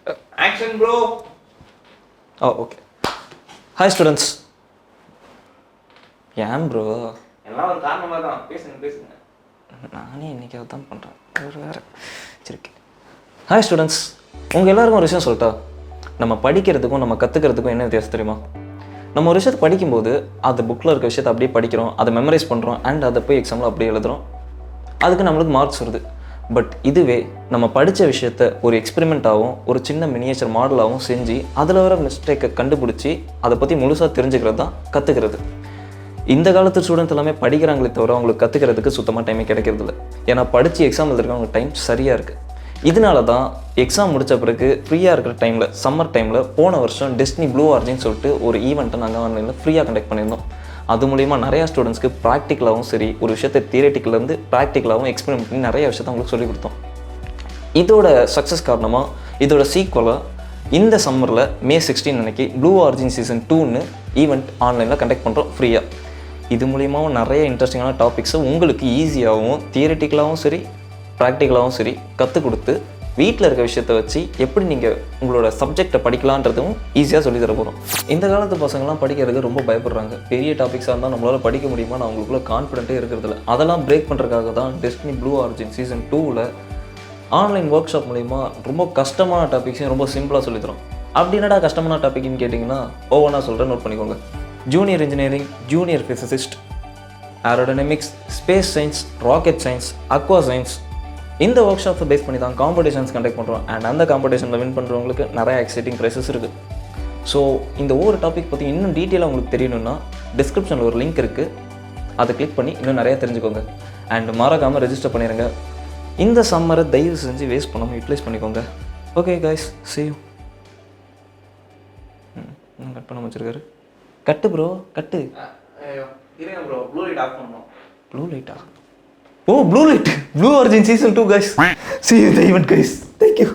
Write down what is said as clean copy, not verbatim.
Action, bro. Oh, okay. Hi, students. ஏன் bro எல்லாம் ஒரு காரணமாக தான். பேசுங்க. நானே இன்றைக்கி தான் பண்ணுறேன் வேறு. சரி. ஹாய் ஸ்டூடெண்ட்ஸ், உங்கள் எல்லாருக்கும் ஒரு விஷயம் சொல்லிட்டா. நம்ம படிக்கிறதுக்கும் நம்ம கற்றுக்கிறதுக்கும் என்ன வித்தியாசம் தெரியுமா? நம்ம ஒரு விஷயத்தை படிக்கும்போது அது புக்கில் இருக்க விஷயத்தை அப்படியே படிக்கிறோம், அதை மெமரைஸ் பண்ணுறோம், அண்ட் அதை போய் எக்ஸாமில் அப்படியே எழுதுகிறோம். அதுக்கு நம்மளுக்கு மார்க்ஸ் வருது. பட் இதுவே நம்ம படித்த விஷயத்த ஒரு எக்ஸ்பெரிமெண்ட்டாகவும் ஒரு சின்ன மினியேச்சர் மாடலாகவும் செஞ்சு அதில் வர மிஸ்டேக்கை கண்டுபிடிச்சி அதை பற்றி முழுசாக தெரிஞ்சுக்கிறது தான் கற்றுக்கிறது. இந்த காலத்து ஸ்டூடெண்ட்ஸ் எல்லாமே படிக்கிறாங்களே தவிர அவங்களுக்கு கற்றுக்கிறதுக்கு சுத்தமாக டைமே கிடைக்கிறதில்ல. ஏன்னா படித்து எக்ஸாம் எழுதுறதுக்கு அவங்களுக்கு டைம் சரியாக இருக்குது. இதனால தான் எக்ஸாம் முடித்த பிறகு ஃப்ரீயாக இருக்கிற டைமில், சம்மர் டைமில் போன வருஷம் டிஸ்னி ப்ளூ ஆர்ஜின்னு சொல்லிட்டு ஒரு ஈவெண்ட்டை நாங்கள் ஆன்லைனில் ஃப்ரீயாக கண்டக்ட் பண்ணியிருந்தோம். அது மூலிமா நிறையா ஸ்டூடெண்ட்ஸ்க்கு ப்ராக்டிக்கலாகவும் சரி, ஒரு விஷயத்தை தியரட்டிக்கலேருந்து ப்ராக்டிக்கலாகவும் எக்ஸ்பெரிமெண்ட் பண்ணி நிறைய விஷயத்தை அவங்களுக்கு சொல்லிக் கொடுத்தோம். இதோட சக்ஸஸ் காரணமாக இதோட சீக்வலாக இந்த சம்மரில் May 16 அன்னைக்கு ப்ளூ ஆர்ஜின் சீசன் 2ன்னு ஈவெண்ட் ஆன்லைனில் கண்டக்ட் பண்ணுறோம் ஃப்ரீயாக. இது மூலியமாகவும் நிறைய இன்ட்ரெஸ்டிங்கான டாபிக்ஸை உங்களுக்கு ஈஸியாகவும் தியரட்டிக்கலாகவும் சரி, ப்ராக்டிக்கலாகவும் சரி கற்றுக் கொடுத்து வீட்டில் இருக்க விஷயத்தை வச்சு எப்படி நீங்கள் உங்களோட சப்ஜெக்டை படிக்கலான்றதும் ஈஸியாக சொல்லி தர போகிறோம். இந்த காலத்து பசங்கள்லாம் படிக்கிறதுக்கு ரொம்ப பயப்படுறாங்க. பெரிய டாபிக்ஸாக இருந்தால் நம்மளால் படிக்க முடியுமா, நான் அவங்களுக்குள்ள கான்ஃபிடென்ட்டே இருக்கிறதில்ல. அதெல்லாம் பிரேக் பண்ணுறதுக்காக தான் டிஸ்னி ப்ளூ ஆர்ஜின் சீசன் 2ல் ஆன்லைன் ஒர்க் ஷாப் மூலிமா ரொம்ப கஷ்டமான டாபிக்ஸையும் ரொம்ப சிம்பிளாக சொல்லித்தரோம். அப்படி என்னடா கஷ்டமான டாபிக்னு கேட்டிங்கன்னா ஒவ்வொன்றா சொல்கிறேன், நோட் பண்ணிக்கோங்க. Junior engineering, junior physicist, aerodynamics, space science, rocket science, Aqua science. இந்த ஒர்க் ஷாப்பை பேஸ் பண்ணி தான் காம்படிஷன்ஸ் கண்டக்ட் பண்ணுறோம். அண்ட் அந்த காம்படிஷனில் வின் பண்ணுறவங்களுக்கு நிறைய எக்ஸைட்டிங் ப்ரைஸஸ் இருக்குது. ஸோ இந்த ஒவ்வொரு டாபிக் பற்றி இன்னும் டீட்டெயிலாக உங்களுக்கு தெரியணும்னா டிஸ்கிரிப்ஷனில் ஒரு லிங்க் இருக்குது, அதை கிளிக் பண்ணி இன்னும் நிறையா தெரிஞ்சுக்கோங்க. அண்ட் மறக்காமல் ரெஜிஸ்டர் பண்ணிடுங்க. இந்த சம்மரை தயவு செஞ்சு வேஸ்ட் பண்ணாமல் யூட்டிலைஸ் பண்ணிக்கோங்க. Okay guys, see you. Cut பண்ண வச்சுருக்காரு. Cut bro, cut. இருங்க ப்ரோ, ப்ளூ லைட் ஆஃப் பண்ணணும். ப்ளூ லைட்டா? Oh, blue light, blue origin season 2 guys. See you in the event guys. Thank you.